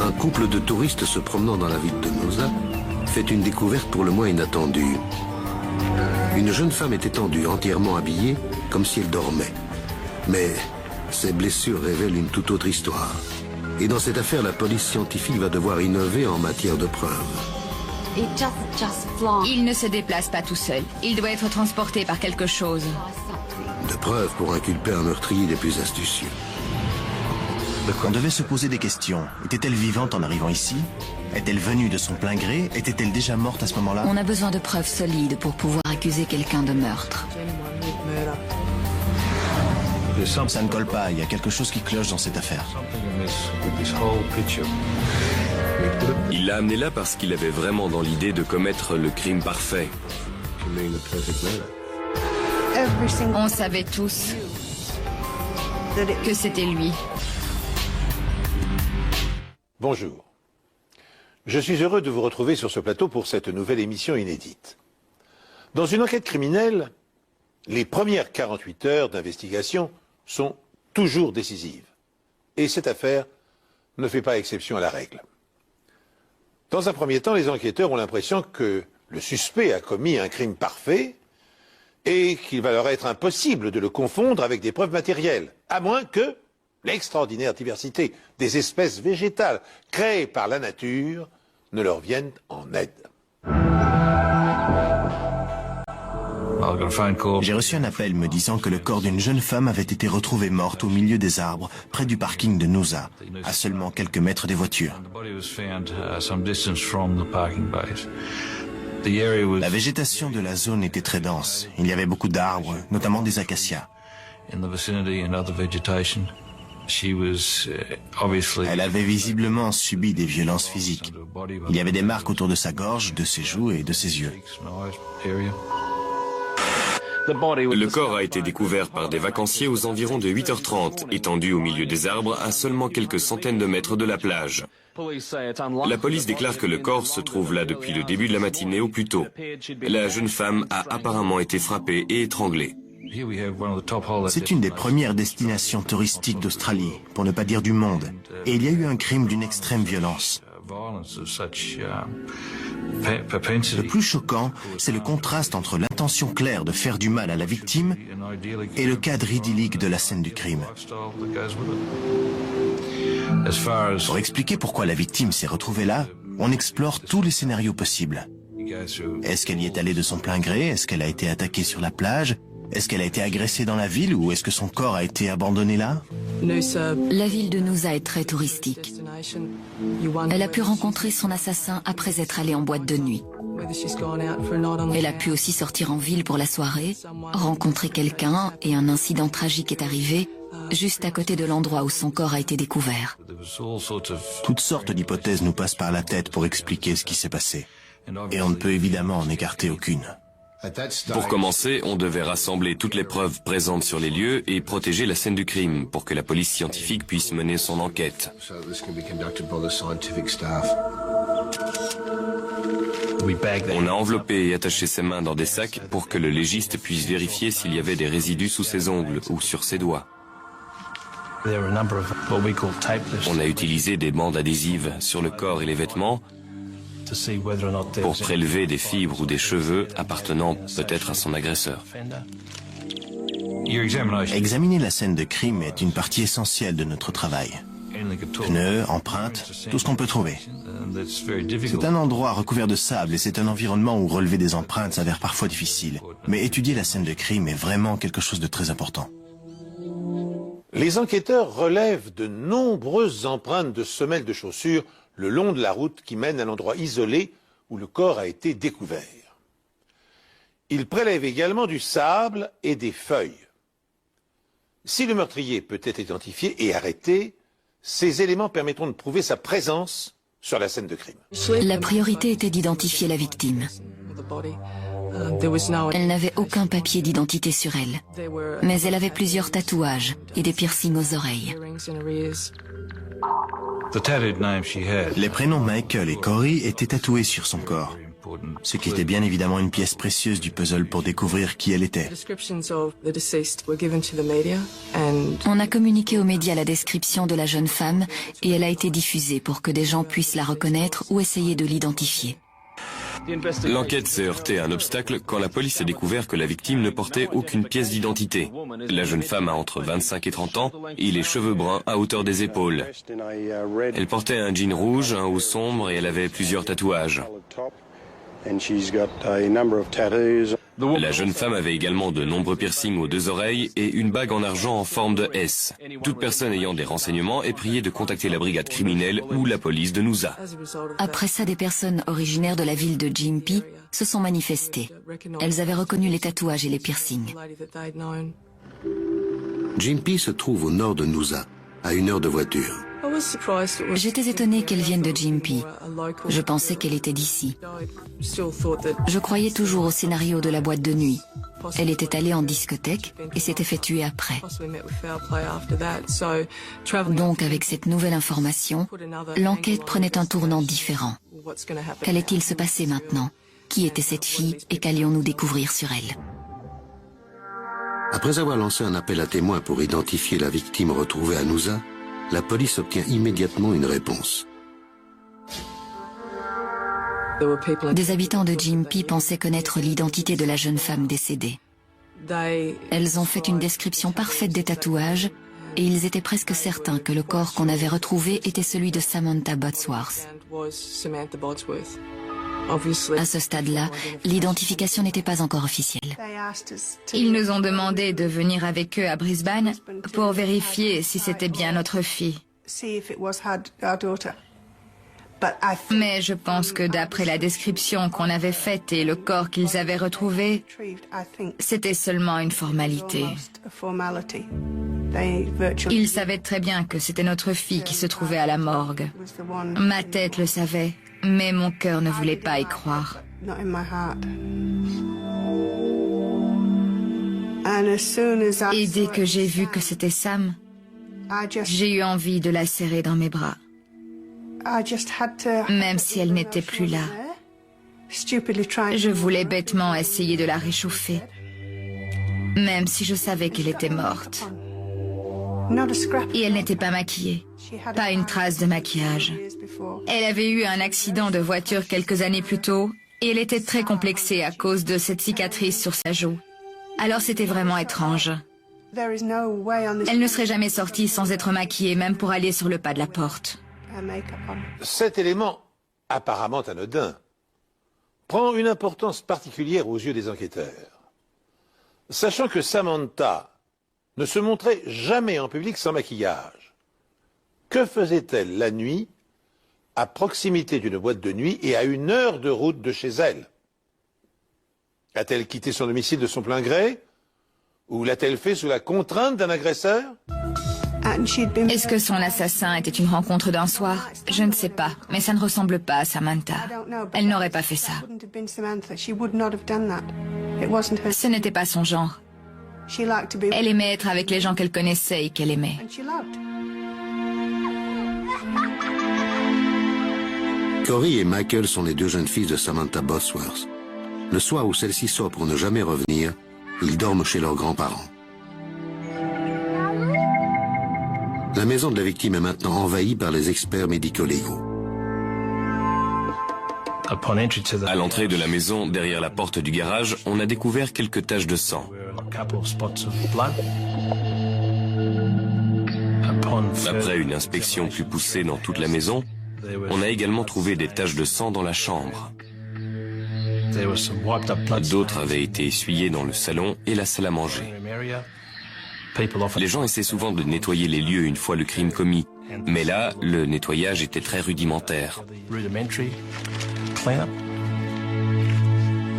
Un couple de touristes se promenant dans la ville de Nosa fait une découverte pour le moins inattendue. Une jeune femme est étendue, entièrement habillée, comme si elle dormait. Mais ses blessures révèlent une toute autre histoire. Et dans cette affaire, la police scientifique va devoir innover en matière de preuves. Il ne se déplace pas tout seul. Il doit être transporté par quelque chose. De preuves pour inculper un meurtrier des plus astucieux. On devait se poser des questions. Était-elle vivante en arrivant ici? Est-elle venue de son plein gré? Était-elle déjà morte à ce moment-là? On a besoin de preuves solides pour pouvoir accuser quelqu'un de meurtre. Ça ne colle pas, il y a quelque chose qui cloche dans cette affaire. Il l'a amené là parce qu'il avait vraiment dans l'idée de commettre le crime parfait. On savait tous que c'était lui. Bonjour. Je suis heureux de vous retrouver sur ce plateau pour cette nouvelle émission inédite. Dans une enquête criminelle, les premières 48 heures d'investigation sont toujours décisives. Et cette affaire ne fait pas exception à la règle. Dans un premier temps, les enquêteurs ont l'impression que le suspect a commis un crime parfait et qu'il va leur être impossible de le confondre avec des preuves matérielles, à moins que l'extraordinaire diversité des espèces végétales créées par la nature ne leur vienne en aide. J'ai reçu un appel me disant que le corps d'une jeune femme avait été retrouvé morte au milieu des arbres, près du parking de Noosa, à seulement quelques mètres des voitures. La végétation de la zone était très dense. Il y avait beaucoup d'arbres, notamment des acacias. Elle avait visiblement subi des violences physiques. Il y avait des marques autour de sa gorge, de ses joues et de ses yeux. Le corps a été découvert par des vacanciers aux environs de 8h30, étendu au milieu des arbres à seulement quelques centaines de mètres de la plage. La police déclare que le corps se trouve là depuis le début de la matinée au plus tôt. La jeune femme a apparemment été frappée et étranglée. C'est une des premières destinations touristiques d'Australie, pour ne pas dire du monde. Et il y a eu un crime d'une extrême violence. Le plus choquant, c'est le contraste entre l'intention claire de faire du mal à la victime et le cadre idyllique de la scène du crime. Pour expliquer pourquoi la victime s'est retrouvée là, on explore tous les scénarios possibles. Est-ce qu'elle y est allée de son plein gré? Est-ce qu'elle a été attaquée sur la plage? Est-ce qu'elle a été agressée dans la ville ou est-ce que son corps a été abandonné là? La ville de Noosa est très touristique. Elle a pu rencontrer son assassin après être allée en boîte de nuit. Elle a pu aussi sortir en ville pour la soirée, rencontrer quelqu'un et un incident tragique est arrivé juste à côté de l'endroit où son corps a été découvert. Toutes sortes d'hypothèses nous passent par la tête pour expliquer ce qui s'est passé. Et on ne peut évidemment en écarter aucune. Pour commencer, on devait rassembler toutes les preuves présentes sur les lieux et protéger la scène du crime pour que la police scientifique puisse mener son enquête. On a enveloppé et attaché ses mains dans des sacs pour que le légiste puisse vérifier s'il y avait des résidus sous ses ongles ou sur ses doigts. On a utilisé des bandes adhésives sur le corps et les vêtements pour prélever des fibres ou des cheveux appartenant peut-être à son agresseur. Examiner la scène de crime est une partie essentielle de notre travail. Pneus, empreintes, tout ce qu'on peut trouver. C'est un endroit recouvert de sable et c'est un environnement où relever des empreintes s'avère parfois difficile. Mais étudier la scène de crime est vraiment quelque chose de très important. Les enquêteurs relèvent de nombreuses empreintes de semelles de chaussures le long de la route qui mène à l'endroit isolé où le corps a été découvert. Ils prélèvent également du sable et des feuilles. Si le meurtrier peut être identifié et arrêté, ces éléments permettront de prouver sa présence sur la scène de crime. La priorité était d'identifier la victime. Elle n'avait aucun papier d'identité sur elle, mais elle avait plusieurs tatouages et des piercings aux oreilles. Les prénoms Michael et Corey étaient tatoués sur son corps. ce qui était bien évidemment une pièce précieuse du puzzle pour découvrir qui elle était. On a communiqué aux médias la description de la jeune femme et elle a été diffusée pour que des gens puissent la reconnaître ou essayer de l'identifier. L'enquête s'est heurtée à un obstacle quand la police a découvert que la victime ne portait aucune pièce d'identité. La jeune femme a entre 25 et 30 ans et les cheveux bruns à hauteur des épaules. Elle portait un jean rouge, un haut sombre et elle avait plusieurs tatouages. La jeune femme avait également de nombreux piercings aux 2 oreilles et une bague en argent en forme de S. Toute personne ayant des renseignements est priée de contacter la brigade criminelle ou la police de Noosa. Après ça, des personnes originaires de la ville de Gympie se sont manifestées. Elles avaient reconnu les tatouages et les piercings. Gympie se trouve au nord de Noosa, à 1 heure de voiture. J'étais étonnée qu'elle vienne de Gympie. Je pensais qu'elle était d'ici. Je croyais toujours au scénario de la boîte de nuit. Elle était allée en discothèque et s'était fait tuer après. Donc, avec cette nouvelle information, l'enquête prenait un tournant différent. Qu'allait-il se passer maintenant? Qui était cette fille et qu'allions-nous découvrir sur elle? Après avoir lancé un appel à témoins pour identifier la victime retrouvée à Noosa, la police obtient immédiatement une réponse. Des habitants de Gympie pensaient connaître l'identité de la jeune femme décédée. Elles ont fait une description parfaite des tatouages et ils étaient presque certains que le corps qu'on avait retrouvé était celui de Samantha Bodsworth. À ce stade-là, l'identification n'était pas encore officielle. Ils nous ont demandé de venir avec eux à Brisbane pour vérifier si c'était bien notre fille. Mais je pense que d'après la description qu'on avait faite et le corps qu'ils avaient retrouvé, c'était seulement une formalité. Ils savaient très bien que c'était notre fille qui se trouvait à la morgue. Ma tête le savait, mais mon cœur ne voulait pas y croire. Et dès que j'ai vu que c'était Sam, j'ai eu envie de la serrer dans mes bras. Même si elle n'était plus là. Je voulais bêtement essayer de la réchauffer. Même si je savais qu'elle était morte. Et elle n'était pas maquillée. Pas une trace de maquillage. Elle avait eu un accident de voiture quelques années plus tôt et elle était très complexée à cause de cette cicatrice sur sa joue. Alors c'était vraiment étrange. Elle ne serait jamais sortie sans être maquillée, même pour aller sur le pas de la porte. Cet élément, apparemment anodin, prend une importance particulière aux yeux des enquêteurs. Sachant que Samantha ne se montrait jamais en public sans maquillage, que faisait-elle la nuit, à proximité d'une boîte de nuit et à 1 heure de route de chez elle? A-t-elle quitté son domicile de son plein gré? Ou l'a-t-elle fait sous la contrainte d'un agresseur? Est-ce que son assassin était une rencontre d'un soir? Je ne sais pas, mais ça ne ressemble pas à Samantha. Elle n'aurait pas fait ça. Ce n'était pas son genre. Elle aimait être avec les gens qu'elle connaissait et qu'elle aimait. Corey et Michael sont les 2 jeunes filles de Samantha Bodsworth. Le soir où celle-ci sort pour ne jamais revenir, ils dorment chez leurs grands-parents. La maison de la victime est maintenant envahie par les experts médico-légaux. À l'entrée de la maison, derrière la porte du garage, on a découvert quelques taches de sang. Après une inspection plus poussée dans toute la maison, on a également trouvé des taches de sang dans la chambre. D'autres avaient été essuyées dans le salon et la salle à manger. Les gens essaient souvent de nettoyer les lieux une fois le crime commis, mais là, le nettoyage était très rudimentaire.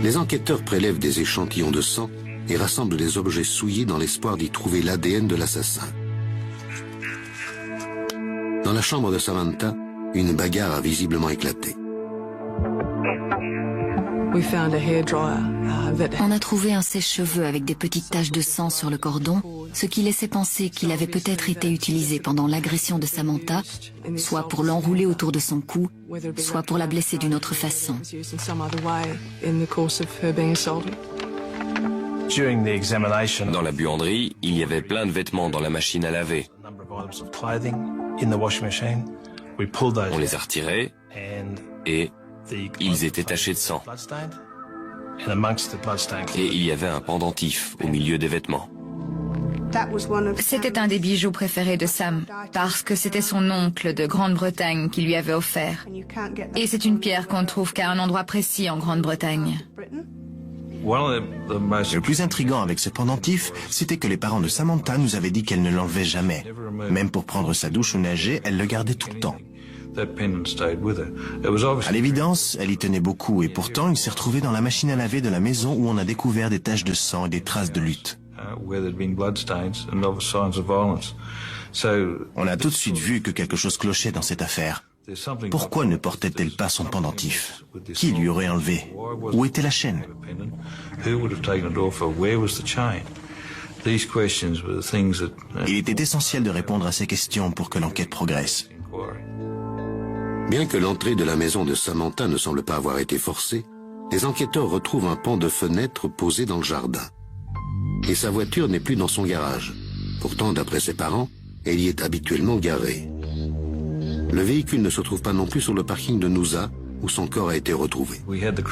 Les enquêteurs prélèvent des échantillons de sang et rassemblent des objets souillés dans l'espoir d'y trouver l'ADN de l'assassin. Dans la chambre de Samantha, une bagarre a visiblement éclaté. On a trouvé un sèche-cheveux avec des petites taches de sang sur le cordon, ce qui laissait penser qu'il avait peut-être été utilisé pendant l'agression de Samantha, soit pour l'enrouler autour de son cou, soit pour la blesser d'une autre façon. Dans la buanderie, il y avait plein de vêtements dans la machine à laver. On les a retirés et ils étaient tachés de sang. Et il y avait un pendentif au milieu des vêtements. C'était un des bijoux préférés de Sam, parce que c'était son oncle de Grande-Bretagne qui lui avait offert. Et c'est une pierre qu'on ne trouve qu'à un endroit précis en Grande-Bretagne. Le plus intriguant avec ce pendentif, c'était que les parents de Samantha nous avaient dit qu'elle ne l'enlevait jamais. Même pour prendre sa douche ou nager, elle le gardait tout le temps. À l'évidence, elle y tenait beaucoup et pourtant il s'est retrouvé dans la machine à laver de la maison où on a découvert des taches de sang et des traces de lutte. On a tout de suite vu que quelque chose clochait dans cette affaire. Pourquoi ne portait-elle pas son pendentif? Qui lui aurait enlevé? Où était la chaîne? Il était essentiel de répondre à ces questions pour que l'enquête progresse. Bien que l'entrée de la maison de Samantha ne semble pas avoir été forcée, les enquêteurs retrouvent un pan de fenêtre posé dans le jardin. Et sa voiture n'est plus dans son garage. Pourtant, d'après ses parents, elle y est habituellement garée. Le véhicule ne se trouve pas non plus sur le parking de Noosa, où son corps a été retrouvé.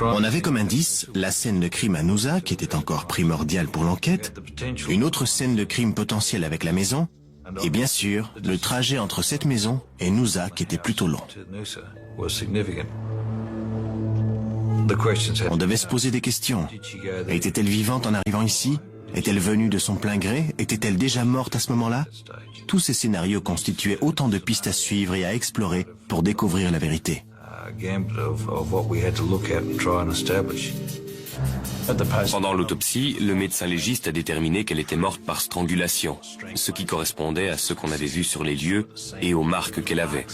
On avait comme indice la scène de crime à Noosa, qui était encore primordiale pour l'enquête, une autre scène de crime potentielle avec la maison, et bien sûr, le trajet entre cette maison et Noosa qui était plutôt long. On devait se poser des questions. Était-elle vivante en arrivant ici? Est-elle venue de son plein gré? Était-elle déjà morte à ce moment-là? Tous ces scénarios constituaient autant de pistes à suivre et à explorer pour découvrir la vérité. Pendant l'autopsie, le médecin légiste a déterminé qu'elle était morte par strangulation, ce qui correspondait à ce qu'on avait vu sur les lieux et aux marques qu'elle avait.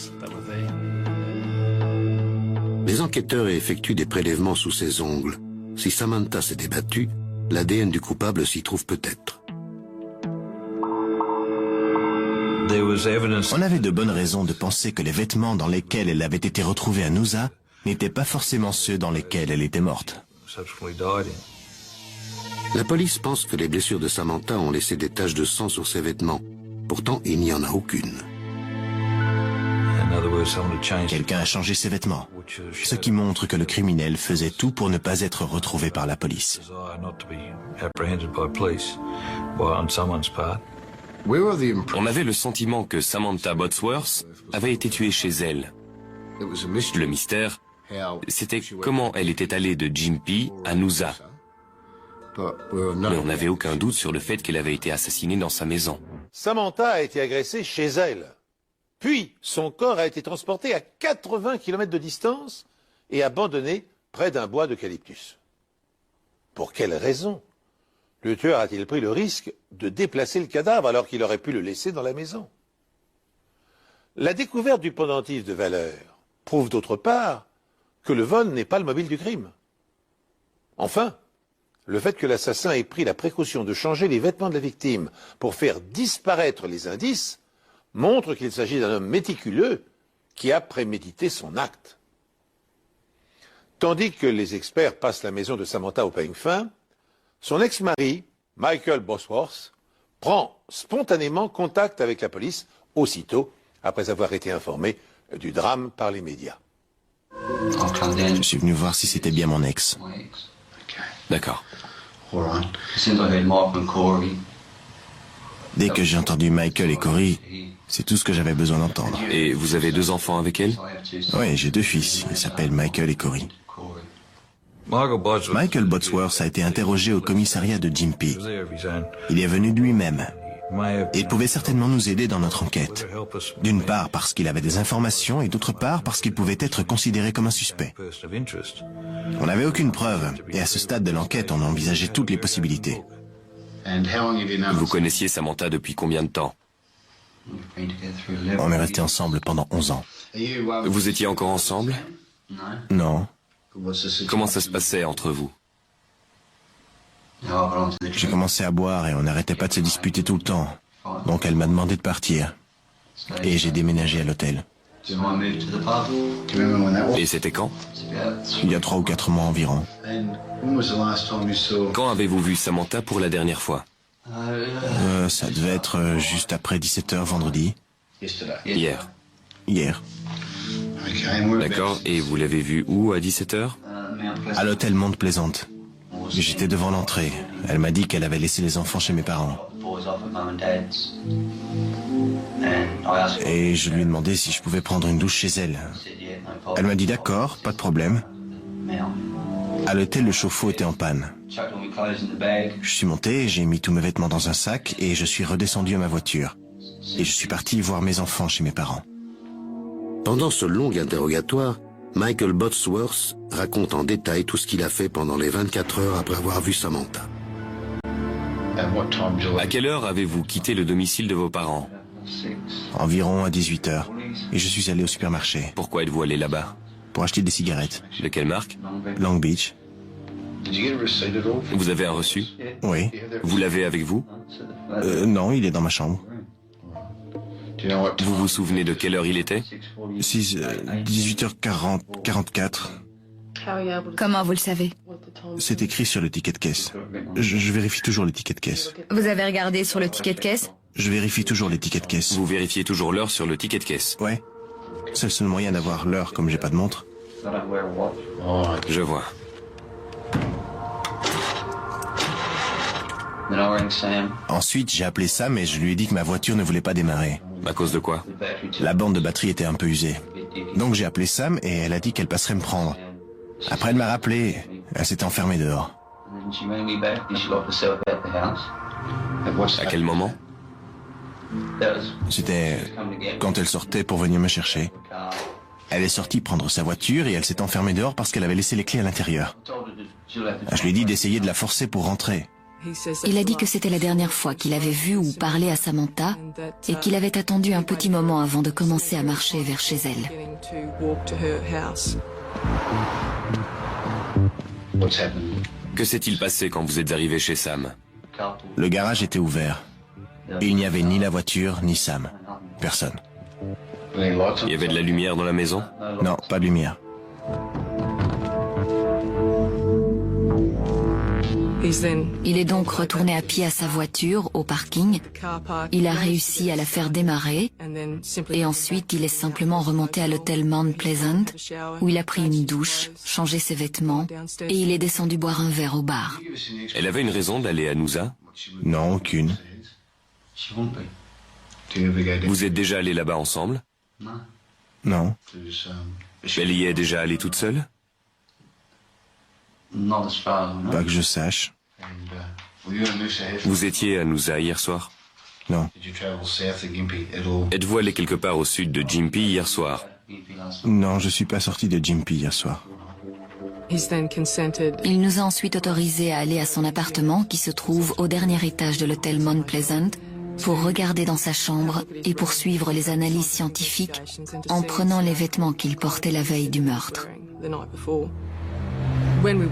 Les enquêteurs effectuent des prélèvements sous ses ongles. Si Samantha s'était battue, l'ADN du coupable s'y trouve peut-être. On avait de bonnes raisons de penser que les vêtements dans lesquels elle avait été retrouvée à Noosa n'étaient pas forcément ceux dans lesquels elle était morte. La police pense que les blessures de Samantha ont laissé des taches de sang sur ses vêtements. Pourtant, il n'y en a aucune. Quelqu'un a changé ses vêtements, ce qui montre que le criminel faisait tout pour ne pas être retrouvé par la police. On avait le sentiment que Samantha Botsworth avait été tuée chez elle. Le mystère, c'était comment elle était allée de Gympie à Noosa. Mais on n'avait aucun doute sur le fait qu'elle avait été assassinée dans sa maison. Samantha a été agressée chez elle. Puis, son corps a été transporté à 80 km de distance et abandonné près d'un bois d'eucalyptus. Pour quelle raison le tueur a-t-il pris le risque de déplacer le cadavre alors qu'il aurait pu le laisser dans la maison? La découverte du pendentif de valeur prouve d'autre part que le vol n'est pas le mobile du crime. Enfin, le fait que l'assassin ait pris la précaution de changer les vêtements de la victime pour faire disparaître les indices montre qu'il s'agit d'un homme méticuleux qui a prémédité son acte. Tandis que les experts passent la maison de Samantha au peigne fin, son ex-mari, Michael Botsworth, prend spontanément contact avec la police aussitôt après avoir été informé du drame par les médias. Je suis venu voir si c'était bien mon ex. D'accord. Dès que j'ai entendu Michael et Corey, c'est tout ce que j'avais besoin d'entendre. Et vous avez 2 enfants avec elle? Oui, j'ai 2 fils. Ils s'appellent Michael et Corey. Michael Botsworth a été interrogé au commissariat de Gympie. Il est venu de lui-même. Il pouvait certainement nous aider dans notre enquête. D'une part parce qu'il avait des informations et d'autre part parce qu'il pouvait être considéré comme un suspect. On n'avait aucune preuve et à ce stade de l'enquête, on envisageait toutes les possibilités. Vous connaissiez Samantha depuis combien de temps? On est restés ensemble pendant 11 ans. Vous étiez encore ensemble? Non. Comment ça se passait entre vous? J'ai commencé à boire et on n'arrêtait pas de se disputer tout le temps. Donc elle m'a demandé de partir. Et j'ai déménagé à l'hôtel. Et c'était quand? Il y a 3 ou 4 mois environ. Quand avez-vous vu Samantha pour la dernière fois? Ça devait être juste après 17h vendredi. Hier. Hier. D'accord, et vous l'avez vue où à 17h? À l'hôtel Mount Pleasant. J'étais devant l'entrée. Elle m'a dit qu'elle avait laissé les enfants chez mes parents. Et je lui ai demandé si je pouvais prendre une douche chez elle. Elle m'a dit d'accord, pas de problème. À l'hôtel, le chauffe-eau était en panne. Je suis monté, j'ai mis tous mes vêtements dans un sac et je suis redescendu à ma voiture. Et je suis parti voir mes enfants chez mes parents. Pendant ce long interrogatoire, Michael Botsworth raconte en détail tout ce qu'il a fait pendant les 24 heures après avoir vu Samantha. À quelle heure avez-vous quitté le domicile de vos parents? Environ à 18h. Et je suis allé au supermarché. Pourquoi êtes-vous allé là-bas? Pour acheter des cigarettes. De quelle marque? Long Beach. Vous avez un reçu? Oui. Vous l'avez avec vous? Non, il est dans ma chambre. Vous vous souvenez de quelle heure il était? 18h40, 44. Comment vous le savez? C'est écrit sur le ticket de caisse. Je vérifie toujours les tickets de caisse. Vous avez regardé sur le ticket de caisse? Je vérifie toujours les tickets de caisse. Vous vérifiez toujours l'heure sur le ticket de caisse? Ouais. C'est le seul moyen d'avoir l'heure comme j'ai pas de montre. Je vois. Ensuite, j'ai appelé Sam et je lui ai dit que ma voiture ne voulait pas démarrer. À cause de quoi? La bande de batterie était un peu usée. Donc j'ai appelé Sam et elle a dit qu'elle passerait me prendre. Après, elle m'a rappelé. Elle s'était enfermée dehors. À quel moment? C'était quand elle sortait pour venir me chercher. Elle est sortie prendre sa voiture et elle s'est enfermée dehors parce qu'elle avait laissé les clés à l'intérieur. Je lui ai dit d'essayer de la forcer pour rentrer. Il a dit que c'était la dernière fois qu'il avait vu ou parlé à Samantha et qu'il avait attendu un petit moment avant de commencer à marcher vers chez elle. Que s'est-il passé quand vous êtes arrivé chez Sam? Le garage était ouvert. Il n'y avait ni la voiture, ni Sam. Personne. Il y avait de la lumière dans la maison? Non, pas de lumière. Il est donc retourné à pied à sa voiture, au parking. Il a réussi à la faire démarrer. Et ensuite, il est simplement remonté à l'hôtel Mount Pleasant, où il a pris une douche, changé ses vêtements, et il est descendu boire un verre au bar. Elle avait une raison d'aller à Noosa? Non, aucune. Vous êtes déjà allés là-bas ensemble? Non. Elle y est déjà allée toute seule? Pas que je sache. Vous étiez à Noosa hier soir? Non. Êtes-vous allé quelque part au sud de Gympie hier soir? Non, je suis pas sorti de Gympie hier soir. Il nous a ensuite autorisés à aller à son appartement qui se trouve au dernier étage de l'hôtel Mount Pleasant pour regarder dans sa chambre et poursuivre les analyses scientifiques en prenant les vêtements qu'il portait la veille du meurtre.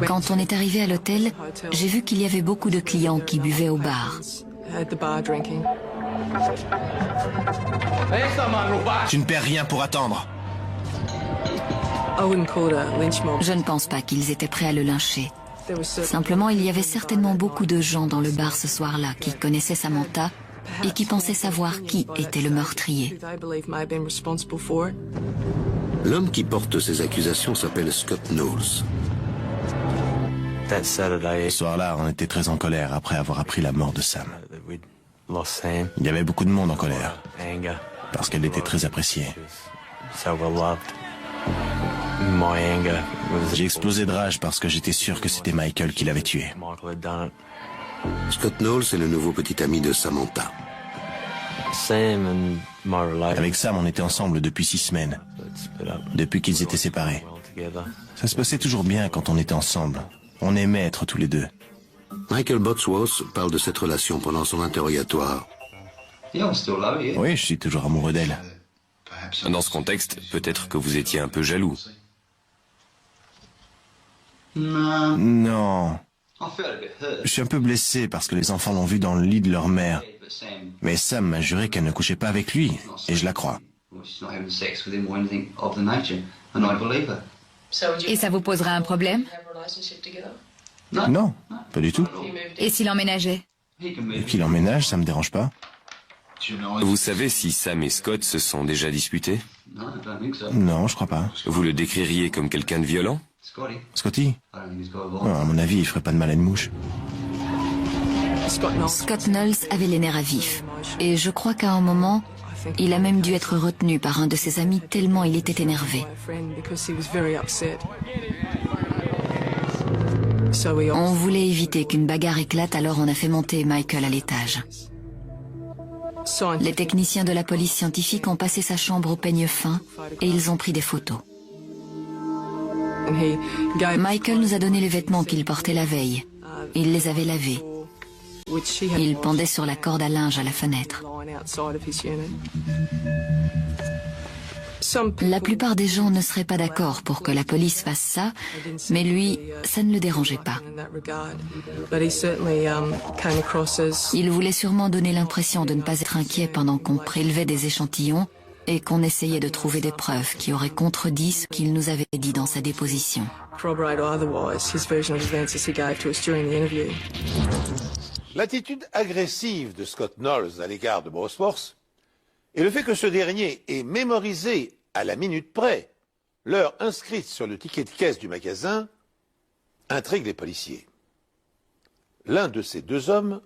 Quand on est arrivé à l'hôtel, j'ai vu qu'il y avait beaucoup de clients qui buvaient au bar. Tu ne perds rien pour attendre. Je ne pense pas qu'ils étaient prêts à le lyncher. Simplement, il y avait certainement beaucoup de gens dans le bar ce soir-là qui connaissaient Samantha et qui pensaient savoir qui était le meurtrier. L'homme qui porte ces accusations s'appelle Scott Knowles. Ce soir-là, on était très en colère après avoir appris la mort de Sam. Il y avait beaucoup de monde en colère, parce qu'elle était très appréciée. J'ai explosé de rage parce que j'étais sûr que c'était Michael qui l'avait tué. Scott Knowles est le nouveau petit ami de Samantha. Avec Sam, on était ensemble depuis 6 semaines, depuis qu'ils étaient séparés. Ça se passait toujours bien quand on était ensemble. On aimait être tous les deux. Michael Botsworth parle de cette relation pendant son interrogatoire. Oui, je suis toujours amoureux d'elle. Dans ce contexte, peut-être que vous étiez un peu jaloux. Non. Je suis un peu blessé parce que les enfants l'ont vu dans le lit de leur mère. Mais Sam m'a juré qu'elle ne couchait pas avec lui, et je la crois. Et ça vous posera un problème? Non, pas du tout. Et s'il emménageait? Et qu'il emménage, ça me dérange pas. Vous savez si Sam et Scott se sont déjà disputés? Non, je crois pas. Vous le décririez comme quelqu'un de violent? Scotty? Oh, à mon avis, il ferait pas de mal à une mouche. Scott Knowles avait les nerfs à vif. Et je crois qu'à un moment, il a même dû être retenu par un de ses amis tellement il était énervé. On voulait éviter qu'une bagarre éclate, alors on a fait monter Michael à l'étage. Les techniciens de la police scientifique ont passé sa chambre au peigne fin et ils ont pris des photos. Michael nous a donné les vêtements qu'il portait la veille. Il les avait lavés. Il pendait sur la corde à linge à la fenêtre. La plupart des gens ne seraient pas d'accord pour que la police fasse ça, mais lui, ça ne le dérangeait pas. Il voulait sûrement donner l'impression de ne pas être inquiet pendant qu'on prélevait des échantillons et qu'on essayait de trouver des preuves qui auraient contredit ce qu'il nous avait dit dans sa déposition. L'attitude agressive de Scott Knowles à l'égard de Bosworth et le fait que ce dernier ait mémorisé à la minute près l'heure inscrite sur le ticket de caisse du magasin intrigue les policiers. L'un de ces deux hommes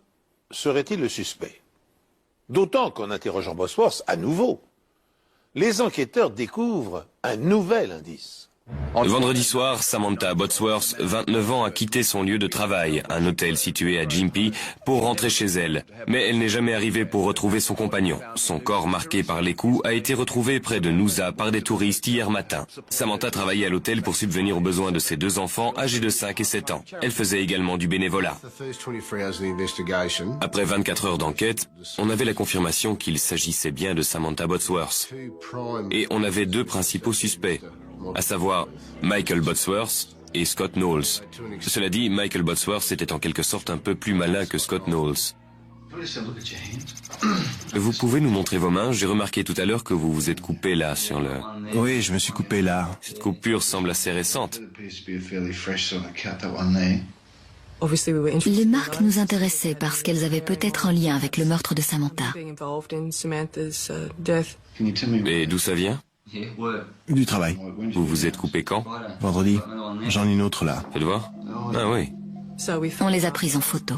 serait-il le suspect? D'autant qu'en interrogeant Bosworth à nouveau, les enquêteurs découvrent un nouvel indice. Vendredi soir, Samantha Bosworth, 29 ans, a quitté son lieu de travail, un hôtel situé à Gympie, pour rentrer chez elle. Mais elle n'est jamais arrivée pour retrouver son compagnon. Son corps marqué par les coups a été retrouvé près de Noosa par des touristes hier matin. Samantha travaillait à l'hôtel pour subvenir aux besoins de ses deux enfants âgés de 5 et 7 ans. Elle faisait également du bénévolat. Après 24 heures d'enquête, on avait la confirmation qu'il s'agissait bien de Samantha Bosworth. Et on avait deux principaux suspects, à savoir Michael Bosworth et Scott Knowles. Cela dit, Michael Bosworth était en quelque sorte un peu plus malin que Scott Knowles. Vous pouvez nous montrer vos mains? J'ai remarqué tout à l'heure que vous vous êtes coupé là sur le... Oui, je me suis coupé là. Cette coupure semble assez récente. Les marques nous intéressaient parce qu'elles avaient peut-être un lien avec le meurtre de Samantha. Et d'où ça vient? Du travail. Vous vous êtes coupé quand? Vendredi. J'en ai une autre là. Faites voir. Ah oui. On les a prises en photo.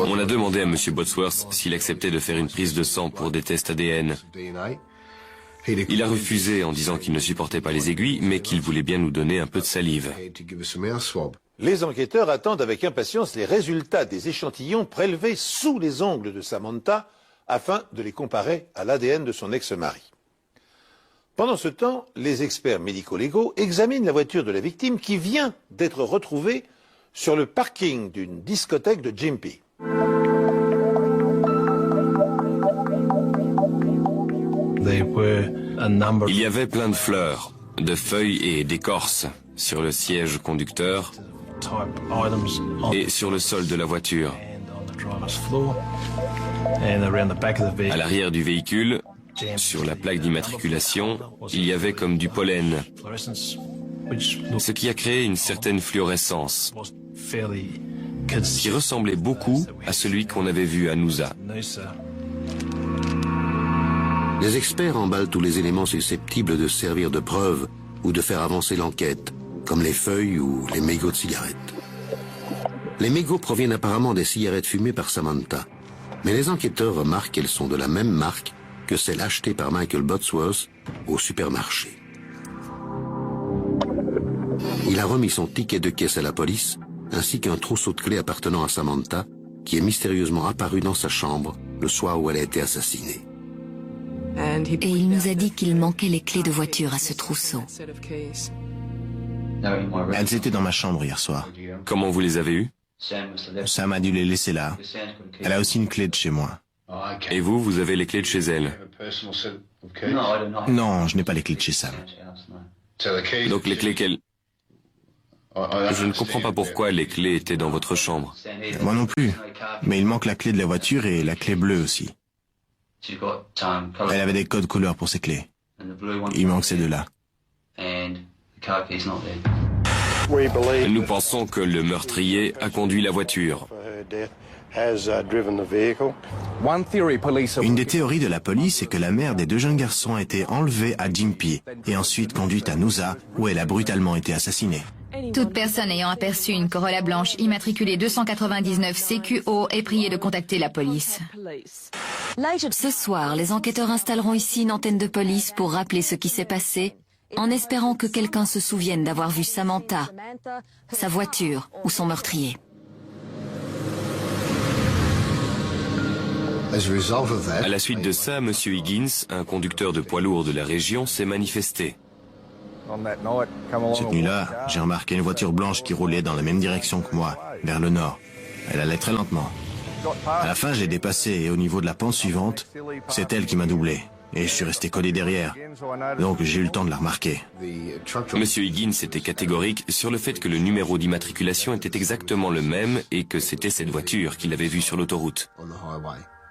On a demandé à M. Bosworth s'il acceptait de faire une prise de sang pour des tests ADN. Il a refusé en disant qu'il ne supportait pas les aiguilles, mais qu'il voulait bien nous donner un peu de salive. Les enquêteurs attendent avec impatience les résultats des échantillons prélevés sous les ongles de Samantha afin de les comparer à l'ADN de son ex-mari. Pendant ce temps, les experts médico-légaux examinent la voiture de la victime qui vient d'être retrouvée sur le parking d'une discothèque de Gympie. Il y avait plein de fleurs, de feuilles et d'écorces sur le siège conducteur et sur le sol de la voiture. À l'arrière du véhicule, sur la plaque d'immatriculation, il y avait comme du pollen, ce qui a créé une certaine fluorescence, qui ressemblait beaucoup à celui qu'on avait vu à Noosa. Les experts emballent tous les éléments susceptibles de servir de preuve ou de faire avancer l'enquête, comme les feuilles ou les mégots de cigarettes. Les mégots proviennent apparemment des cigarettes fumées par Samantha, mais les enquêteurs remarquent qu'elles sont de la même marque que celles achetées par Michael Bosworth au supermarché. Il a remis son ticket de caisse à la police, ainsi qu'un trousseau de clés appartenant à Samantha, qui est mystérieusement apparu dans sa chambre le soir où elle a été assassinée. Et il nous a dit qu'il manquait les clés de voiture à ce trousseau. Elles étaient dans ma chambre hier soir. Comment vous les avez eues? Sam a dû les laisser là. Elle a aussi une clé de chez moi. Et vous, vous avez les clés de chez elle? Non, je n'ai pas les clés de chez Sam. Donc les clés qu'elle... Je ne comprends pas pourquoi les clés étaient dans votre chambre. Moi non plus. Mais il manque la clé de la voiture et la clé bleue aussi. Elle avait des codes couleurs pour ses clés. Il manque ces deux-là. Nous pensons que le meurtrier a conduit la voiture. Une des théories de la police est que la mère des deux jeunes garçons a été enlevée à Gympie et ensuite conduite à Noosa, où elle a brutalement été assassinée. Toute personne ayant aperçu une Corolla blanche immatriculée 299 CQO est priée de contacter la police. Ce soir, les enquêteurs installeront ici une antenne de police pour rappeler ce qui s'est passé, en espérant que quelqu'un se souvienne d'avoir vu Samantha, sa voiture ou son meurtrier. À la suite de ça, M. Higgins, un conducteur de poids lourd de la région, s'est manifesté. Cette nuit-là, j'ai remarqué une voiture blanche qui roulait dans la même direction que moi, vers le nord. Elle allait très lentement. À la fin, je l'ai dépassée et au niveau de la pente suivante, c'est elle qui m'a doublé. Et je suis resté collé derrière. Donc j'ai eu le temps de la remarquer. M. Higgins était catégorique sur le fait que le numéro d'immatriculation était exactement le même et que c'était cette voiture qu'il avait vue sur l'autoroute.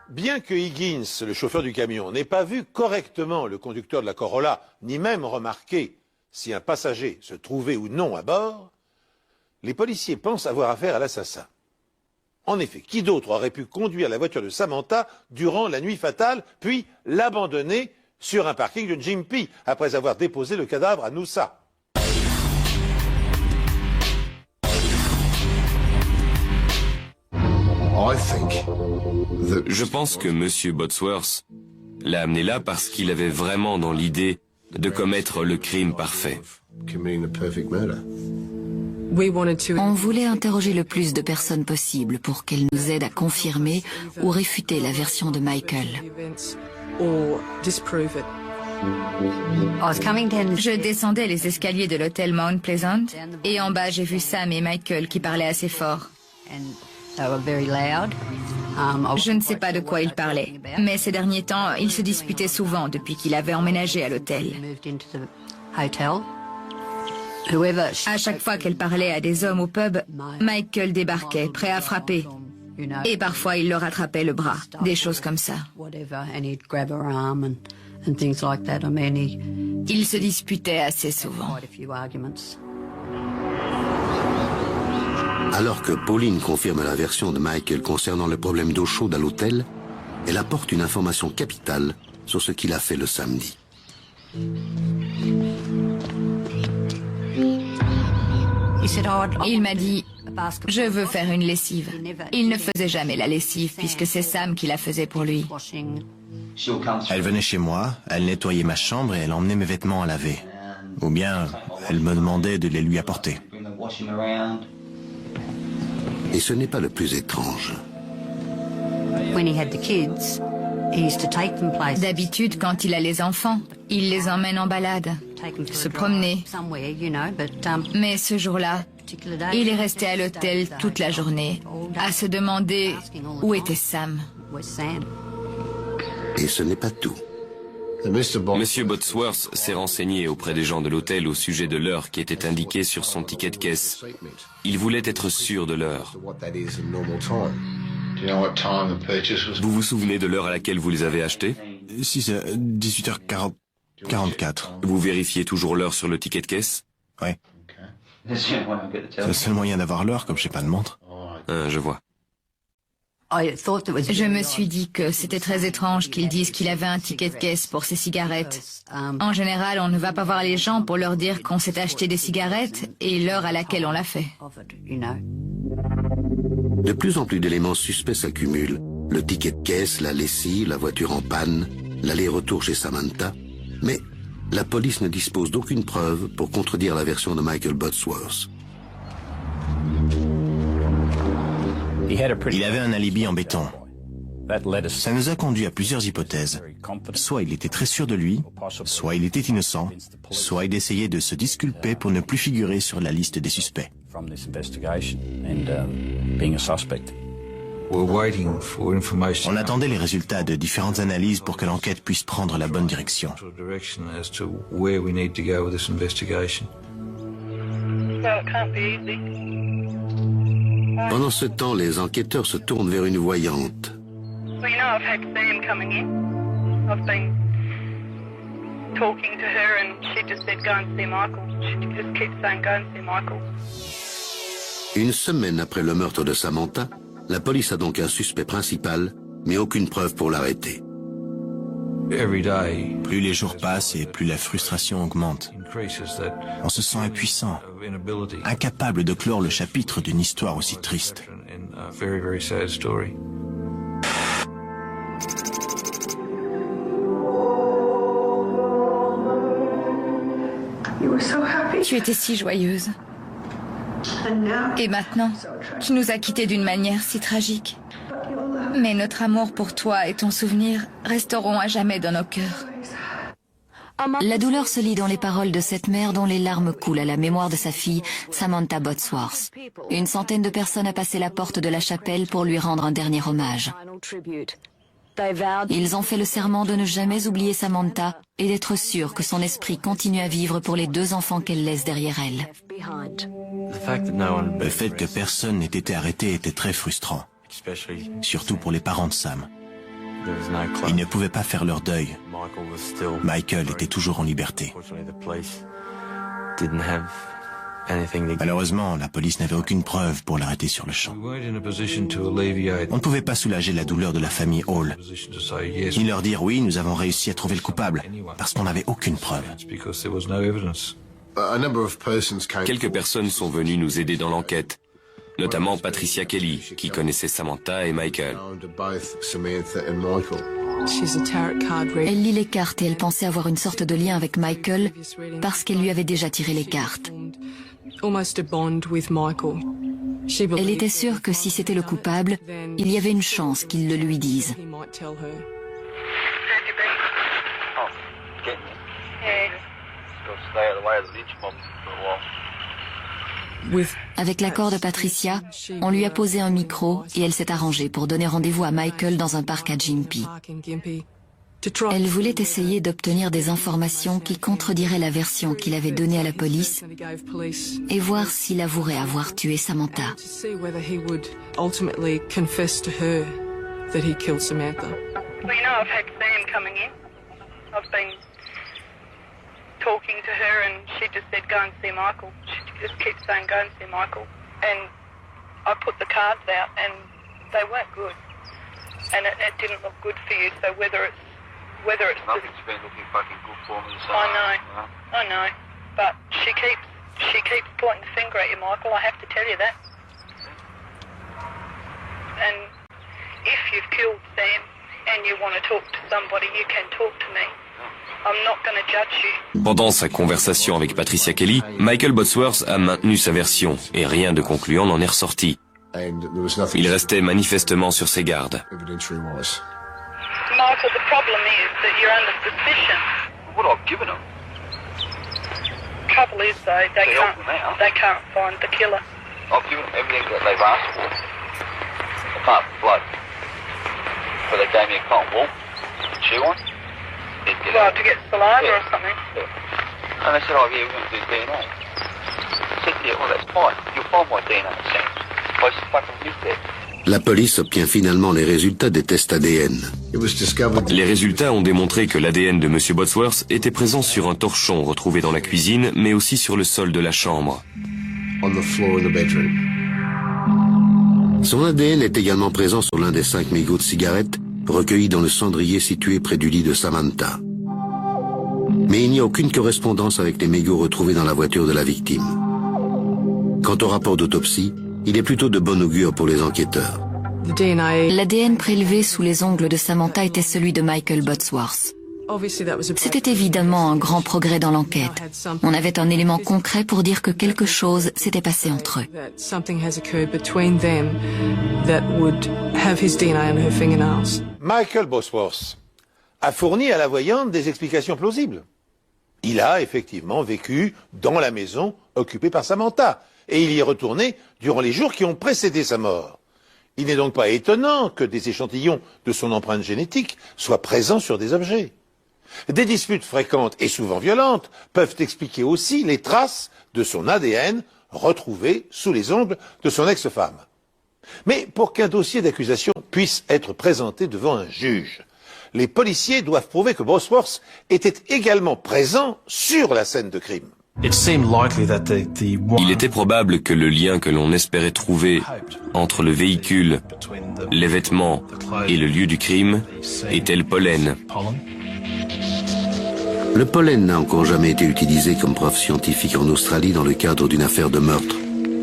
Bien que Higgins, le chauffeur du camion, n'ait pas vu correctement le conducteur de la Corolla, ni même remarqué si un passager se trouvait ou non à bord, les policiers pensent avoir affaire à l'assassin. En effet, qui d'autre aurait pu conduire la voiture de Samantha durant la nuit fatale, puis l'abandonner sur un parking de Gympie, après avoir déposé le cadavre à Noosa? Je pense que M. Botsworth l'a amené là parce qu'il avait vraiment dans l'idée de commettre le crime parfait. On voulait interroger le plus de personnes possible pour qu'elles nous aident à confirmer ou réfuter la version de Michael. Je descendais les escaliers de l'hôtel Mount Pleasant et en bas j'ai vu Sam et Michael qui parlaient assez fort. Je ne sais pas de quoi ils parlaient, mais ces derniers temps, ils se disputaient souvent depuis qu'il avait emménagé à l'hôtel. À chaque fois qu'elle parlait à des hommes au pub, Michael débarquait, prêt à frapper. Et parfois, il leur attrapait le bras, des choses comme ça. Ils se disputaient assez souvent. Alors que Pauline confirme la version de Michael concernant le problème d'eau chaude à l'hôtel, elle apporte une information capitale sur ce qu'il a fait le samedi. Il m'a dit « Je veux faire une lessive ». Il ne faisait jamais la lessive puisque c'est Sam qui la faisait pour lui. Elle venait chez moi, elle nettoyait ma chambre et elle emmenait mes vêtements à laver. Ou bien, elle me demandait de les lui apporter. Et ce n'est pas le plus étrange. D'habitude, quand il a les enfants, il les emmène en balade, se promener. Mais ce jour-là, il est resté à l'hôtel toute la journée, à se demander où était Sam. Et ce n'est pas tout. M. Botsworth s'est renseigné auprès des gens de l'hôtel au sujet de l'heure qui était indiquée sur son ticket de caisse. Il voulait être sûr de l'heure. Vous vous souvenez de l'heure à laquelle vous les avez achetés? 18h44. Vous vérifiez toujours l'heure sur le ticket de caisse? Oui. C'est le seul moyen d'avoir l'heure, comme je n'ai pas de montre. Je vois. Je me suis dit que c'était très étrange qu'ils disent qu'il avait un ticket de caisse pour ses cigarettes. En général, on ne va pas voir les gens pour leur dire qu'on s'est acheté des cigarettes et l'heure à laquelle on l'a fait. De plus en plus d'éléments suspects s'accumulent. Le ticket de caisse, la lessive, la voiture en panne, l'aller-retour chez Samantha. Mais la police ne dispose d'aucune preuve pour contredire la version de Michael Botsworth. Il avait un alibi en béton. Ça nous a conduit à plusieurs hypothèses. Soit il était très sûr de lui, soit il était innocent, soit il essayait de se disculper pour ne plus figurer sur la liste des suspects. On attendait les résultats de différentes analyses pour que l'enquête puisse prendre la bonne direction. Pendant ce temps, les enquêteurs se tournent vers une voyante. Une semaine après le meurtre de Samantha, la police a donc un suspect principal, mais aucune preuve pour l'arrêter. Plus les jours passent et plus la frustration augmente. On se sent impuissant, incapable de clore le chapitre d'une histoire aussi triste. Tu étais si joyeuse. Et maintenant, tu nous as quittés d'une manière si tragique. Mais notre amour pour toi et ton souvenir resteront à jamais dans nos cœurs. La douleur se lit dans les paroles de cette mère dont les larmes coulent à la mémoire de sa fille, Samantha Botsworth. Une centaine de personnes a passé la porte de la chapelle pour lui rendre un dernier hommage. Ils ont fait le serment de ne jamais oublier Samantha et d'être sûrs que son esprit continue à vivre pour les 2 enfants qu'elle laisse derrière elle. Le fait que personne n'ait été arrêté était très frustrant, surtout pour les parents de Sam. Ils ne pouvaient pas faire leur deuil. Michael était toujours en liberté. Malheureusement, la police n'avait aucune preuve pour l'arrêter sur le champ. On ne pouvait pas soulager la douleur de la famille Hall, ni leur dire oui, nous avons réussi à trouver le coupable, parce qu'on n'avait aucune preuve. Quelques personnes sont venues nous aider dans l'enquête, notamment Patricia Kelly, qui connaissait Samantha et Michael. Elle lit les cartes et elle pensait avoir une sorte de lien avec Michael parce qu'elle lui avait déjà tiré les cartes. Elle était sûre que si c'était le coupable, il y avait une chance qu'il le lui dise. Avec l'accord de Patricia, on lui a posé un micro et elle s'est arrangée pour donner rendez-vous à Michael dans un parc à Gympie. Elle voulait essayer d'obtenir des informations qui contrediraient la version qu'il avait donnée à la police et voir s'il avouerait avoir tué Samantha. Talking to her and she just said go and see Michael. She just keeps saying go and see Michael. And I put the cards out and they weren't good. And it didn't look good for you. So whether it's nothing's been looking fucking good for me. So I know. But she keeps pointing the finger at you, Michael. I have to tell you that. And if you've killed Sam and you want to talk to somebody, you can talk to me. Pendant sa conversation avec Patricia Kelly, Michael Botsworth a maintenu sa version et rien de concluant n'en est ressorti. Il restait manifestement sur ses gardes. Michael, the problem is that you're under suspicion. what I've given them. Trouble is though, they can't find the killer. I've given them everything that they've asked for. Apart from blood. But they gave me a cotton wool to chew on. Well, to get saliva or something. Yeah. And they said, oh yeah, we're going to do DNA. I said, yeah, well that's fine. You'll find my DNA, Sam. I just fucking lived there. La police obtient finalement les résultats des tests ADN. Les résultats ont démontré que l'ADN de M. Botsworth était présent sur un torchon retrouvé dans la cuisine, mais aussi sur le sol de la chambre. Son ADN est également présent sur l'un des 5 mégots de cigarettes recueillis dans le cendrier situé près du lit de Samantha. Mais il n'y a aucune correspondance avec les mégots retrouvés dans la voiture de la victime. Quant au rapport d'autopsie, il est plutôt de bon augure pour les enquêteurs. L'ADN prélevé sous les ongles de Samantha était celui de Michael Botsworth. C'était évidemment un grand progrès dans l'enquête. On avait un élément concret pour dire que quelque chose s'était passé entre eux. Michael Botsworth a fourni à la voyante des explications plausibles. Il a effectivement vécu dans la maison occupée par Samantha et il y est retourné durant les jours qui ont précédé sa mort. Il n'est donc pas étonnant que des échantillons de son empreinte génétique soient présents sur des objets. Des disputes fréquentes et souvent violentes peuvent expliquer aussi les traces de son ADN retrouvée sous les ongles de son ex-femme. Mais pour qu'un dossier d'accusation puisse être présenté devant un juge, les policiers doivent prouver que Bosworth était également présent sur la scène de crime. Il était probable que le lien que l'on espérait trouver entre le véhicule, les vêtements et le lieu du crime était le pollen. Le pollen n'a encore jamais été utilisé comme preuve scientifique en Australie dans le cadre d'une affaire de meurtre.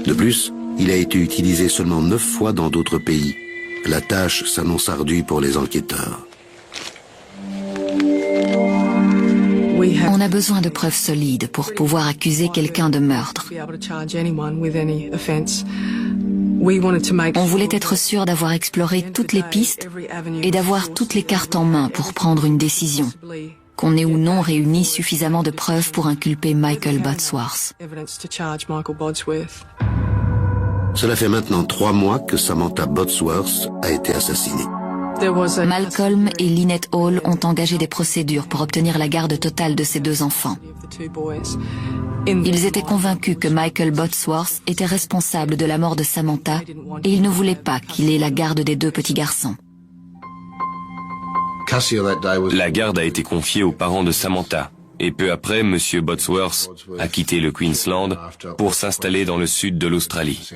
De plus, il a été utilisé seulement 9 fois dans d'autres pays. La tâche s'annonce ardue pour les enquêteurs. On a besoin de preuves solides pour pouvoir accuser quelqu'un de meurtre. On voulait être sûr d'avoir exploré toutes les pistes et d'avoir toutes les cartes en main pour prendre une décision, qu'on ait ou non réuni suffisamment de preuves pour inculper Michael Bodsworth. Cela fait maintenant 3 mois que Samantha Bodsworth a été assassinée. Malcolm et Lynette Hall ont engagé des procédures pour obtenir la garde totale de ces 2 enfants. Ils étaient convaincus que Michael Bodsworth était responsable de la mort de Samantha et ils ne voulaient pas qu'il ait la garde des 2 petits garçons. La garde a été confiée aux parents de Samantha. Et peu après, M. Bodsworth a quitté le Queensland pour s'installer dans le sud de l'Australie.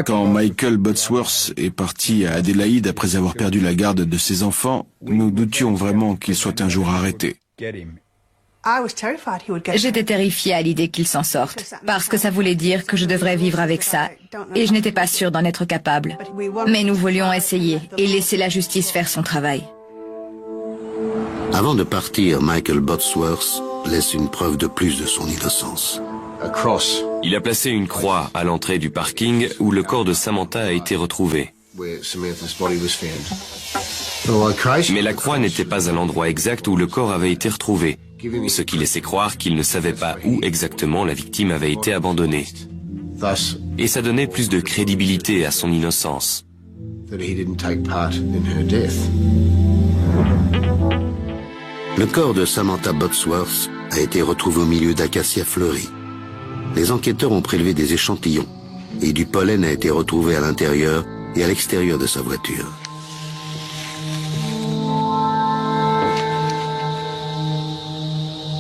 Quand Michael Bodsworth est parti à Adélaïde après avoir perdu la garde de ses enfants, nous doutions vraiment qu'il soit un jour arrêté. J'étais terrifiée à l'idée qu'il s'en sorte, parce que ça voulait dire que je devrais vivre avec ça, et je n'étais pas sûre d'en être capable. Mais nous voulions essayer et laisser la justice faire son travail. Avant de partir, Michael Bodsworth laisse une preuve de plus de son innocence. Il a placé une croix à l'entrée du parking où le corps de Samantha a été retrouvé. Mais la croix n'était pas à l'endroit exact où le corps avait été retrouvé, ce qui laissait croire qu'il ne savait pas où exactement la victime avait été abandonnée. Et ça donnait plus de crédibilité à son innocence. Le corps de Samantha Bodsworth a été retrouvé au milieu d'acacias fleuris. Les enquêteurs ont prélevé des échantillons et du pollen a été retrouvé à l'intérieur et à l'extérieur de sa voiture.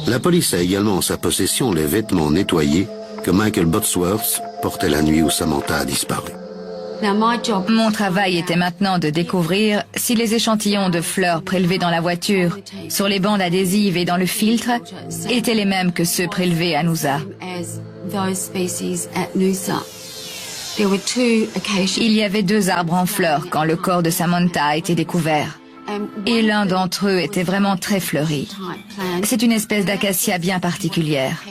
La police a également en sa possession les vêtements nettoyés que Michael Bodsworth portait la nuit où Samantha a disparu. Mon travail était maintenant de découvrir si les échantillons de fleurs prélevés dans la voiture, sur les bandes adhésives et dans le filtre, étaient les mêmes que ceux prélevés à Noosa. Il y avait 2 arbres en fleurs quand le corps de Samantha a été découvert. Et l'un d'entre eux était vraiment très fleuri. C'est une espèce d'acacia bien particulière.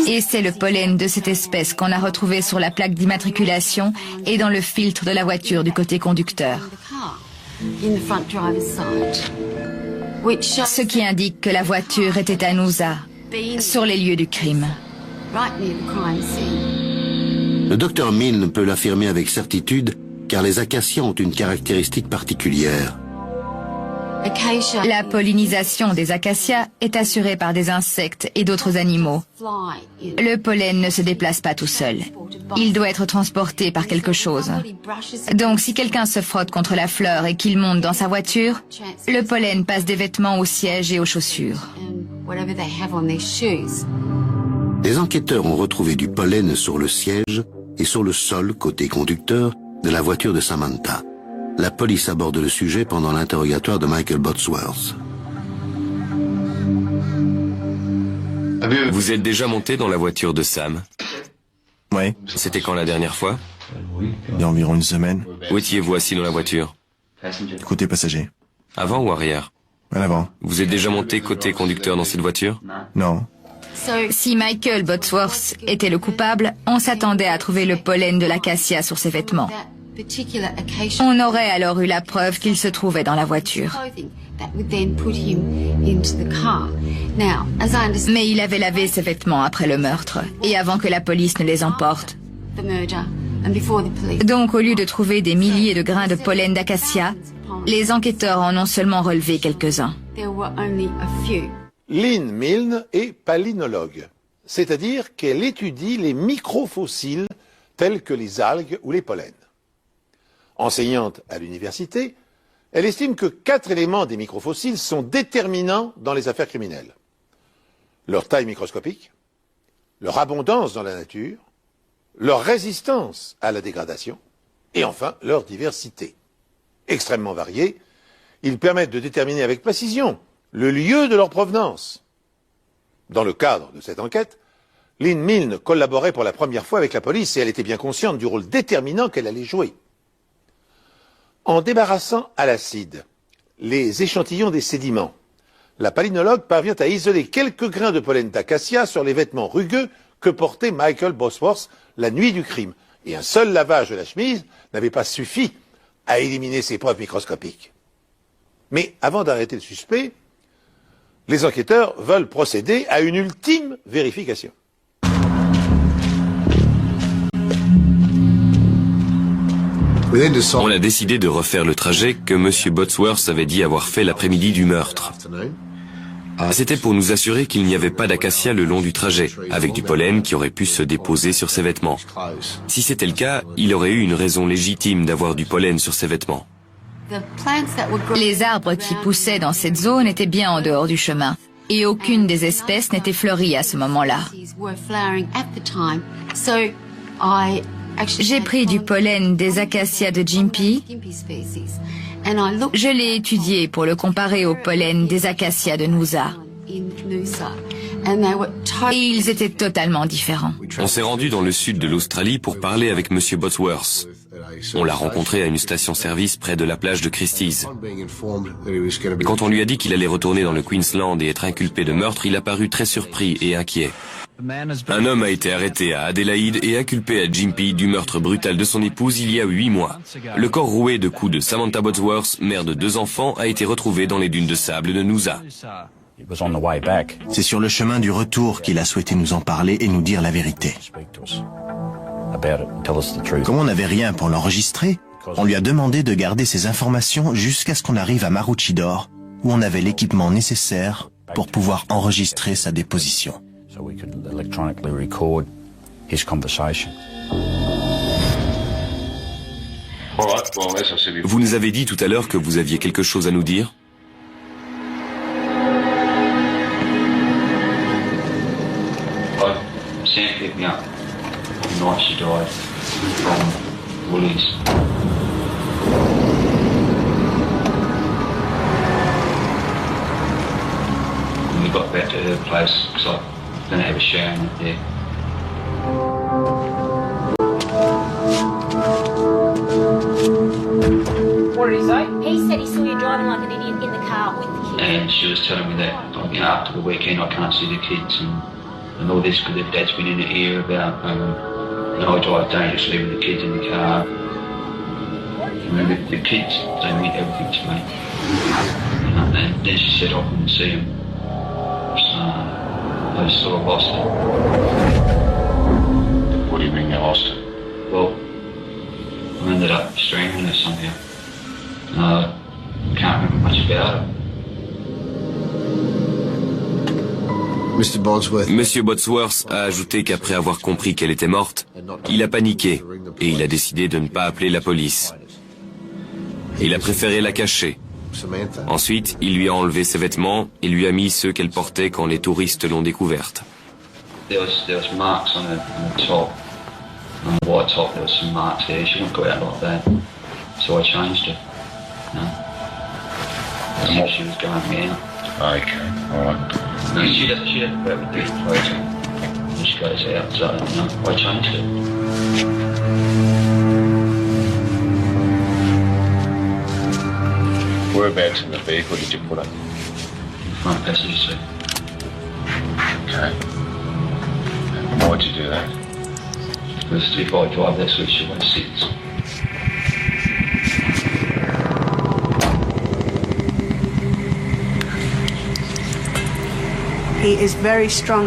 Et c'est le pollen de cette espèce qu'on a retrouvé sur la plaque d'immatriculation et dans le filtre de la voiture du côté conducteur. Ce qui indique que la voiture était à Noosa, sur les lieux du crime. Le docteur Milne peut l'affirmer avec certitude car les acacias ont une caractéristique particulière. La pollinisation des acacias est assurée par des insectes et d'autres animaux. Le pollen ne se déplace pas tout seul. Il doit être transporté par quelque chose. Donc si quelqu'un se frotte contre la fleur et qu'il monte dans sa voiture, le pollen passe des vêtements au siège et aux chaussures. Les enquêteurs ont retrouvé du pollen sur le siège et sur le sol côté conducteur de la voiture de Samantha. La police aborde le sujet pendant l'interrogatoire de Michael Bodsworth. Vous êtes déjà monté dans la voiture de Sam? Oui, C'était quand la dernière fois? il y a environ une semaine, Où étiez-vous assis dans la voiture? côté passager. Avant ou arrière? À l'avant. Vous êtes déjà monté côté conducteur dans cette voiture? Non. Si Michael Bodsworth était le coupable, on s'attendait à trouver le pollen de l'acacia sur ses vêtements. On aurait alors eu la preuve qu'il se trouvait dans la voiture. Mais il avait lavé ses vêtements après le meurtre et avant que la police ne les emporte. Donc au lieu de trouver des milliers de grains de pollen d'acacia, les enquêteurs en ont seulement relevé quelques-uns. Lynn Milne est palynologue, c'est-à-dire qu'elle étudie les microfossiles tels que les algues ou les pollens. Enseignante à l'université, elle estime que 4 éléments des microfossiles sont déterminants dans les affaires criminelles. Leur taille microscopique, leur abondance dans la nature, leur résistance à la dégradation et enfin leur diversité. Extrêmement variés, ils permettent de déterminer avec précision le lieu de leur provenance. Dans le cadre de cette enquête, Lynn Milne collaborait pour la première fois avec la police et elle était bien consciente du rôle déterminant qu'elle allait jouer. En débarrassant à l'acide les échantillons des sédiments, la palynologue parvient à isoler quelques grains de pollen d'acacia sur les vêtements rugueux que portait Michael Bosworth la nuit du crime. Et un seul lavage de la chemise n'avait pas suffi à éliminer ces preuves microscopiques. Mais avant d'arrêter le suspect, les enquêteurs veulent procéder à une ultime vérification. On a décidé de refaire le trajet que M. Bosworth avait dit avoir fait l'après-midi du meurtre. C'était pour nous assurer qu'il n'y avait pas d'acacia le long du trajet, avec du pollen qui aurait pu se déposer sur ses vêtements. Si c'était le cas, il aurait eu une raison légitime d'avoir du pollen sur ses vêtements. Les arbres qui poussaient dans cette zone étaient bien en dehors du chemin, et aucune des espèces n'était fleurie à ce moment-là. J'ai pris du pollen des acacias de Gympie. Je l'ai étudié pour le comparer au pollen des acacias de Noosa. Et ils étaient totalement différents. On s'est rendu dans le sud de l'Australie pour parler avec M. Bosworth. On l'a rencontré à une station-service près de la plage de Christie's. Quand on lui a dit qu'il allait retourner dans le Queensland et être inculpé de meurtre, il a paru très surpris et inquiet. Un homme a été arrêté à Adélaïde et inculpé à Gympie du meurtre brutal de son épouse il y a 8 mois. Le corps roué de coups de Samantha Bosworth, mère de 2 enfants, a été retrouvé dans les dunes de sable de Noosa. C'est sur le chemin du retour qu'il a souhaité nous en parler et nous dire la vérité. Comme on n'avait rien pour l'enregistrer, on lui a demandé de garder ces informations jusqu'à ce qu'on arrive à Maroochydore, où on avait l'équipement nécessaire pour pouvoir enregistrer sa déposition. Vous nous avez dit tout à l'heure que vous aviez quelque chose à nous dire? She died from Woolies. When we got back to her place, because I didn't have a shower in it there. What did he say? He said he saw you driving like an idiot in the car with the kids. And she was telling me that, after the weekend I can't see the kids and all this because their dad's been in the ear about I drive dangerously with the kids in the car. The kids, they mean everything to me. And then she said I couldn't see them. So I just sort of lost it. What do you mean you lost it? Well, I ended up strangling her somehow. I can't remember much about it. Monsieur Bosworth a ajouté qu'après avoir compris qu'elle était morte, il a paniqué et il a décidé de ne pas appeler la police. Il a préféré la cacher. Ensuite, il lui a enlevé ses vêtements et lui a mis ceux qu'elle portait quand les touristes l'ont découverte. There was marks on the top. On the white top, there was some marks there. She wouldn't go out like that. So I changed her. I thought she was going me out. Okay, alright. No, she doesn't go with the clothes on. She goes out, so I changed it. Whereabouts in the vehicle did you put her? In the front passenger seat. Okay. And why'd you do that? Because if I drive that switch, she won't sit.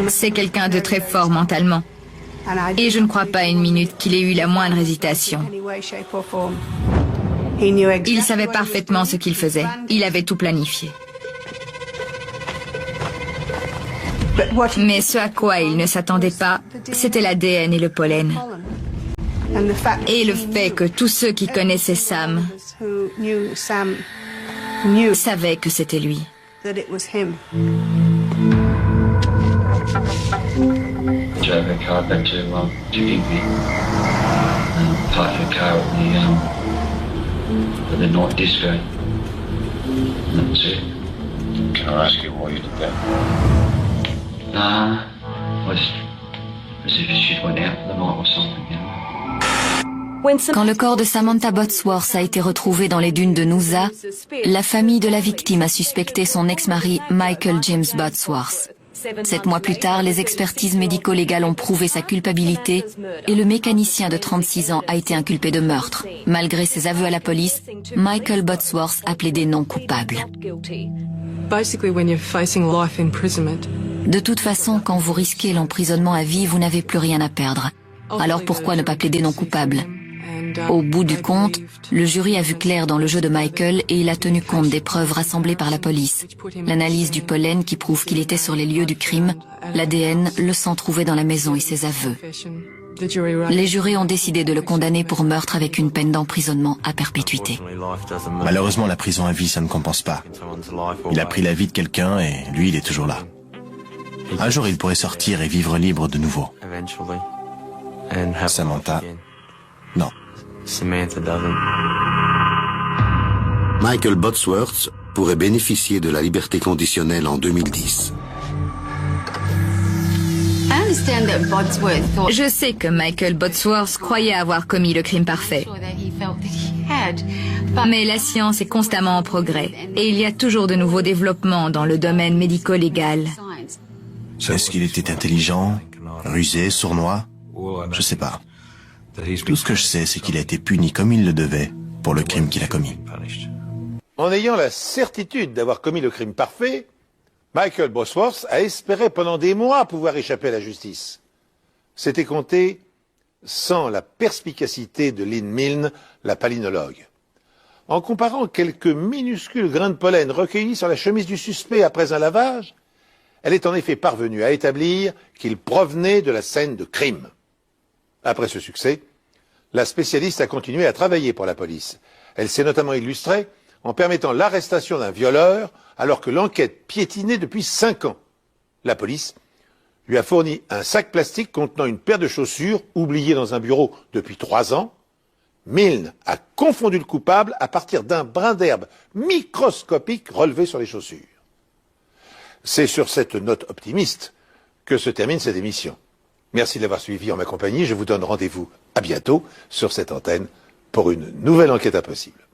C'est quelqu'un de très fort mentalement. Et je ne crois pas une minute qu'il ait eu la moindre hésitation. Il savait parfaitement ce qu'il faisait. Il avait tout planifié. Mais ce à quoi il ne s'attendait pas, c'était l'ADN et le pollen. Et le fait que tous ceux qui connaissaient Sam savaient que c'était lui. Drove a car back to Higby, parked the car at the night disco, and that was it. Can I ask you why you did that? Nah, I just, as if shit went out for the night or something, you know. Quand le corps de Samantha Botsworth a été retrouvé dans les dunes de Noosa, la famille de la victime a suspecté son ex-mari Michael James Botsworth. 7 mois plus tard, les expertises médico-légales ont prouvé sa culpabilité et le mécanicien de 36 ans a été inculpé de meurtre. Malgré ses aveux à la police, Michael Botsworth a plaidé non coupable. De toute façon, quand vous risquez l'emprisonnement à vie, vous n'avez plus rien à perdre. Alors pourquoi ne pas plaider non coupable ? Au bout du compte, le jury a vu clair dans le jeu de Michael et il a tenu compte des preuves rassemblées par la police. L'analyse du pollen qui prouve qu'il était sur les lieux du crime, l'ADN, le sang trouvé dans la maison et ses aveux. Les jurés ont décidé de le condamner pour meurtre avec une peine d'emprisonnement à perpétuité. Malheureusement, la prison à vie, ça ne compense pas. Il a pris la vie de quelqu'un et lui, il est toujours là. Un jour, il pourrait sortir et vivre libre de nouveau. Samantha, non. Michael Botsworth pourrait bénéficier de la liberté conditionnelle en 2010. Je sais que Michael Botsworth croyait avoir commis le crime parfait. Mais la science est constamment en progrès et il y a toujours de nouveaux développements dans le domaine médico-légal. Est-ce qu'il était intelligent, rusé, sournois? Je sais pas. Tout ce que je sais, c'est qu'il a été puni comme il le devait pour le crime qu'il a commis. En ayant la certitude d'avoir commis le crime parfait, Michael Botsworth a espéré pendant des mois pouvoir échapper à la justice. C'était compté sans la perspicacité de Lynn Milne, la palynologue. En comparant quelques minuscules grains de pollen recueillis sur la chemise du suspect après un lavage, elle est en effet parvenue à établir qu'il provenait de la scène de crime. Après ce succès, la spécialiste a continué à travailler pour la police. Elle s'est notamment illustrée en permettant l'arrestation d'un violeur alors que l'enquête piétinait depuis 5 ans. La police lui a fourni un sac plastique contenant une paire de chaussures oubliée dans un bureau depuis 3 ans. Milne a confondu le coupable à partir d'un brin d'herbe microscopique relevé sur les chaussures. C'est sur cette note optimiste que se termine cette émission. Merci de l'avoir suivi en ma compagnie. Je vous donne rendez-vous à bientôt sur cette antenne pour une nouvelle enquête impossible.